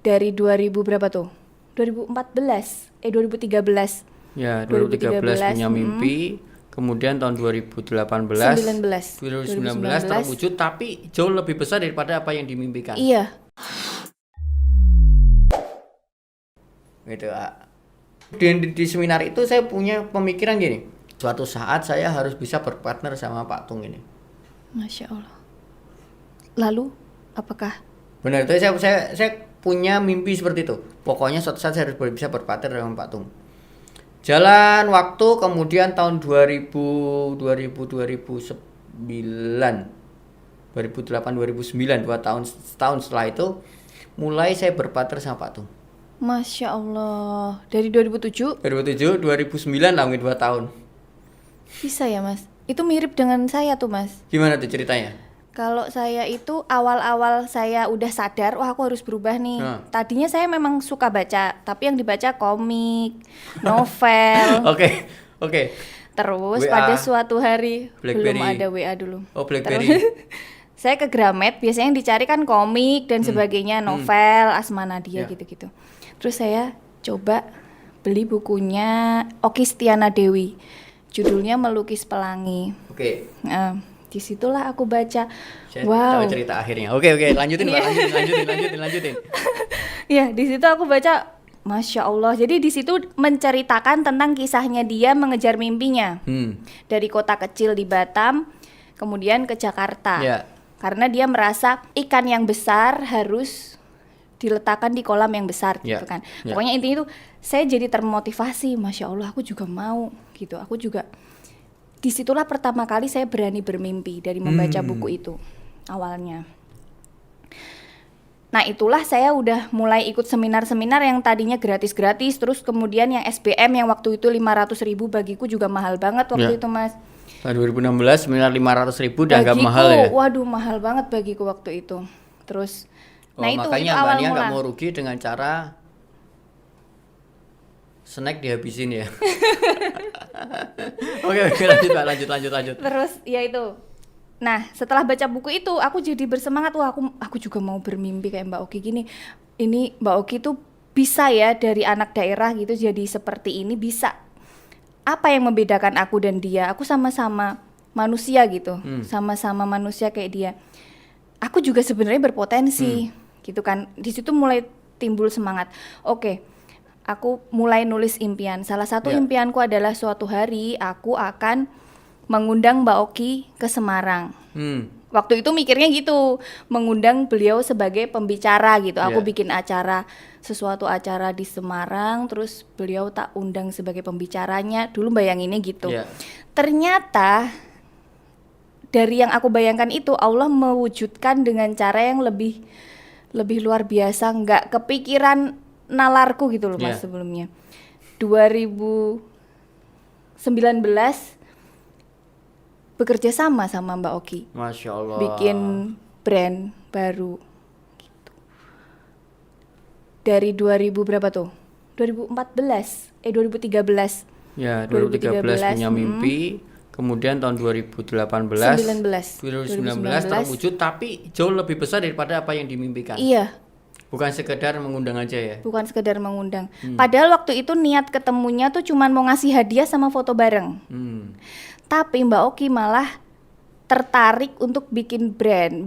dari 2000 berapa tuh? 2013. Ya, 2013 punya mimpi, kemudian tahun 2018, 2019 terwujud, tapi jauh lebih besar daripada apa yang dimimpikan. Iya. Gitu. Di seminar itu saya punya pemikiran gini, suatu saat saya harus bisa berpartner sama Pak Tung ini. Masya Allah. Lalu, apakah? Benar, itu saya punya mimpi seperti itu. Pokoknya suatu saat saya harus bisa berpartner dengan Pak Tung. Jalan waktu, kemudian tahun 2008, 2009, 2 tahun setelah itu, mulai saya berpartner sama Pak Tung. Masya Allah. Dari 2007? 2009 lah, mungkin 2 tahun. Bisa ya mas? Itu mirip dengan saya tuh mas. Gimana tuh ceritanya? Kalau saya itu awal-awal saya udah sadar, wah aku harus berubah nih. Tadinya saya memang suka baca, tapi yang dibaca komik, novel. Oke. Terus WA. pada suatu hari, BlackBerry. belum ada WA dulu. Oh, BlackBerry. Terus, saya ke Gramet, biasanya yang dicari kan komik dan sebagainya, novel, Asma Nadia gitu-gitu. Terus saya coba beli bukunya Okky Stiana Dewi. Judulnya Melukis Pelangi. Oke. Disitulah aku baca. Saya Wow. tahu cerita akhirnya. Oke, lanjutin Mbak, lanjutin. Ya, di situ aku baca, Masya Allah. Jadi di situ menceritakan tentang kisahnya dia mengejar mimpinya. Dari kota kecil di Batam, kemudian ke Jakarta. Ya. Karena dia merasa ikan yang besar harus diletakkan di kolam yang besar gitu kan. Pokoknya intinya itu saya jadi termotivasi, Masya Allah aku juga mau gitu. Aku juga disitulah pertama kali saya berani bermimpi dari membaca buku itu awalnya. Nah itulah saya udah mulai ikut seminar-seminar yang tadinya gratis-gratis, terus kemudian yang SBM yang waktu itu 500.000 bagiku juga mahal banget waktu itu mas. Tahun 2016 seminar 500.000 dianggap mahal ya? Waduh mahal banget bagiku waktu itu. Terus, nah itu makanya awal Mbak Nia mula. nggak mau rugi dengan cara snack dihabisin ya. Oke, lanjut. Terus ya itu. Nah, setelah baca buku itu aku jadi bersemangat, wah aku juga mau bermimpi kayak Mbak Okky gini. Ini Mbak Okky tuh bisa ya dari anak daerah gitu jadi seperti ini, bisa. Apa yang membedakan aku dan dia? Aku sama-sama manusia gitu. Sama-sama manusia kayak dia. Aku juga sebenarnya berpotensi gitu kan. Di situ mulai timbul semangat. Oke. Aku mulai nulis impian. Salah satu impianku adalah suatu hari aku akan mengundang Mbak Okky ke Semarang. Waktu itu mikirnya gitu, mengundang beliau sebagai pembicara gitu. Aku bikin sesuatu acara di Semarang, terus beliau tak undang sebagai pembicaranya. Dulu bayanginnya gitu. Ternyata dari yang aku bayangkan itu Allah mewujudkan dengan cara yang lebih luar biasa. Nggak kepikiran nalarku gitu loh mas sebelumnya. 2019 bekerja sama Mbak Okky. Masya Allah. Bikin brand baru gitu. Dari 2000 berapa tuh? 2013 Ya, 2013 punya mimpi, kemudian tahun 2019 terwujud, tapi jauh lebih besar daripada apa yang dimimpikan. Iya. Bukan sekedar mengundang aja ya? Bukan sekedar mengundang. Padahal waktu itu niat ketemunya tuh cuman mau ngasih hadiah sama foto bareng. Tapi Mbak Okky malah tertarik untuk bikin brand,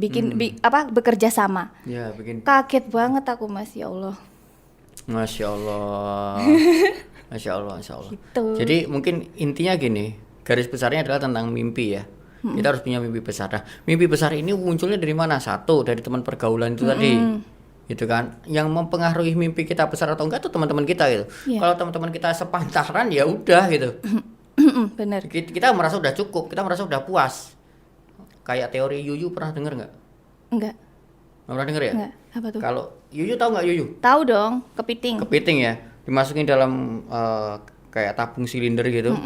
bekerja sama. Ya, bikin. Kaget banget aku mas, ya Allah. Masya Allah. Masya Allah. Gitu. Jadi mungkin intinya gini, garis besarnya adalah tentang mimpi ya. Kita harus punya mimpi besar. Nah, mimpi besar ini munculnya dari mana? Satu, dari teman pergaulan itu tadi. Gitu kan, yang mempengaruhi mimpi kita besar atau enggak tuh teman-teman kita gitu. Kalau teman-teman kita sepantaran ya udah gitu. Benar. Kita merasa udah cukup, kita merasa udah puas. Kayak teori Yuyu, pernah denger nggak? Enggak. Nggak pernah denger ya? Enggak. Apa tuh? Kalau Yuyu, tahu nggak Yuyu? Tahu dong, kepiting. Kepiting ya, dimasukin dalam kayak tabung silinder gitu.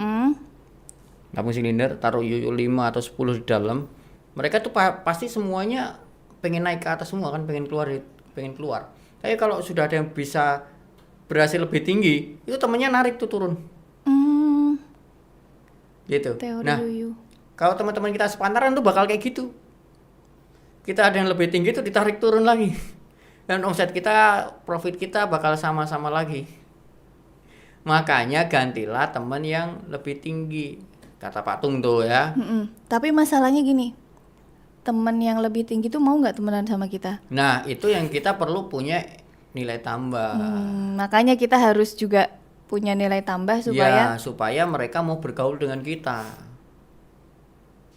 Tabung silinder, taruh Yuyu 5 atau 10 di dalam. Mereka tuh pasti semuanya pengen naik ke atas semua kan, pengen keluar. Tapi kalau sudah ada yang bisa berhasil lebih tinggi, itu temennya narik tuh turun. Gitu. Teori nah, Yuyu. Kalau teman-teman kita sepantaran tuh bakal kayak gitu. Kita ada yang lebih tinggi tuh ditarik turun lagi. dan omset kita, profit kita bakal sama-sama lagi. Makanya gantilah teman yang lebih tinggi, kata Pak Tung tuh ya. Tapi masalahnya gini, teman yang lebih tinggi tuh mau nggak temenan sama kita? Nah, itu yang kita perlu punya nilai tambah. Makanya kita harus juga punya nilai tambah supaya Supaya mereka mau bergaul dengan kita.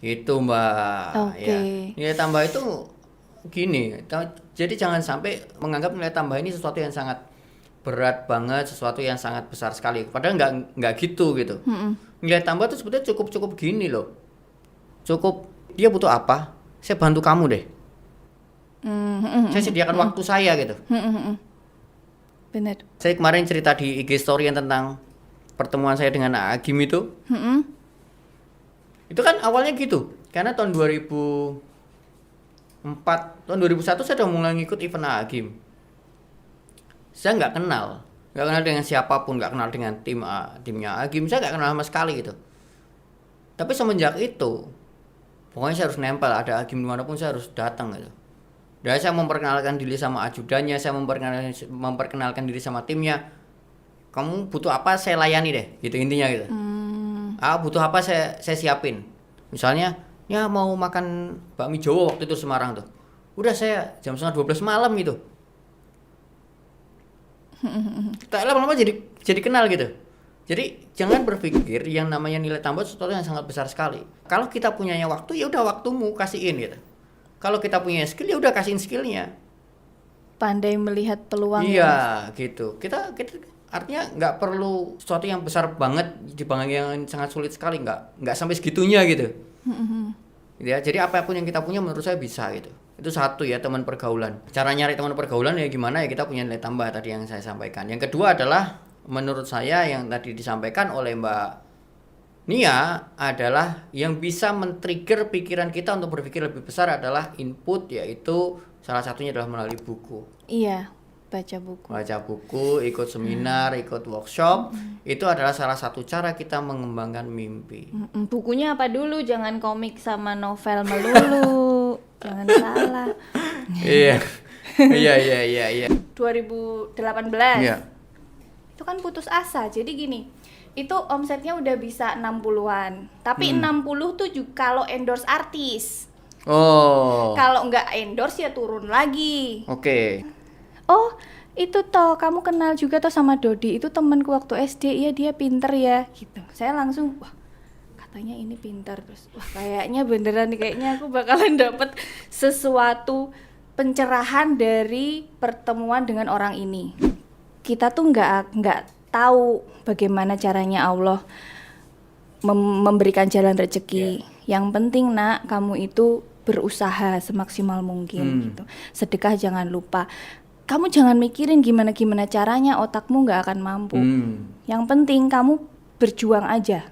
Itu Mbak. Oke. Ya. Nilai tambah itu gini, jadi jangan sampai menganggap nilai tambah ini sesuatu yang sangat berat banget, sesuatu yang sangat besar sekali. Padahal nggak gitu. Nilai tambah itu sebetulnya cukup gini loh. Cukup dia butuh apa, saya bantu kamu deh. Saya sediakan waktu saya gitu. benar. Saya kemarin cerita di IG story yang tentang pertemuan saya dengan Agim itu. Itu kan awalnya gitu. Karena tahun 2004, tahun 2001 saya udah mulai ngikut event Agim. Saya nggak kenal dengan siapapun, nggak kenal dengan timnya Agim, saya nggak kenal sama sekali gitu. Tapi semenjak itu, pokoknya saya harus nempel, ada Agim dimanapun saya harus datang gitu. Dan saya memperkenalkan diri sama ajudannya, saya memperkenalkan diri sama timnya. Kamu butuh apa, saya layani deh, gitu intinya gitu. Butuh apa, saya siapin. Misalnya, ya mau makan bakmi Jawa waktu itu Semarang tuh. Udah saya jam 11:30 malam gitu. Kita lama-lama jadi kenal gitu. Jadi jangan berpikir yang namanya nilai tambah sesuatu yang sangat besar sekali. Kalau kita punyanya waktu, ya udah waktumu kasihin gitu. Kalau kita punya skill, ya udah kasihin skillnya. Pandai melihat peluang. Iya gitu. Kita artinya nggak perlu sesuatu yang besar banget di bangga yang sangat sulit sekali, nggak sampai segitunya gitu. Ya, jadi apapun yang kita punya menurut saya bisa gitu. Itu satu ya, teman pergaulan. Cara nyari teman pergaulan ya gimana ya, kita punya nilai tambah tadi yang saya sampaikan. Yang kedua adalah menurut saya yang tadi disampaikan oleh Mbak Nia adalah yang bisa men-trigger pikiran kita untuk berpikir lebih besar adalah input, yaitu salah satunya adalah melalui buku. Iya, baca buku. Baca buku, ikut seminar, ikut workshop, itu adalah salah satu cara kita mengembangkan mimpi. Bukunya apa dulu? Jangan komik sama novel melulu. Jangan salah. Iya. Iya. 2018. Iya. Itu kan putus asa. Jadi gini, itu omsetnya udah bisa 60-an. Tapi 60 tuh juga kalau endorse artis. Oh. Kalau nggak endorse ya turun lagi. Oke. Oh, itu toh kamu kenal juga toh sama Dodi. Itu temanku waktu SD. Iya, dia pinter ya gitu. Saya langsung, wah, katanya ini pintar. Terus wah, kayaknya beneran nih, kayaknya aku bakalan dapet sesuatu pencerahan dari pertemuan dengan orang ini. Kita tuh nggak tahu bagaimana caranya Allah memberikan jalan rezeki. Yang penting nak, kamu itu berusaha semaksimal mungkin gitu. Sedekah jangan lupa. Kamu jangan mikirin gimana caranya, otakmu nggak akan mampu. Yang penting kamu berjuang aja.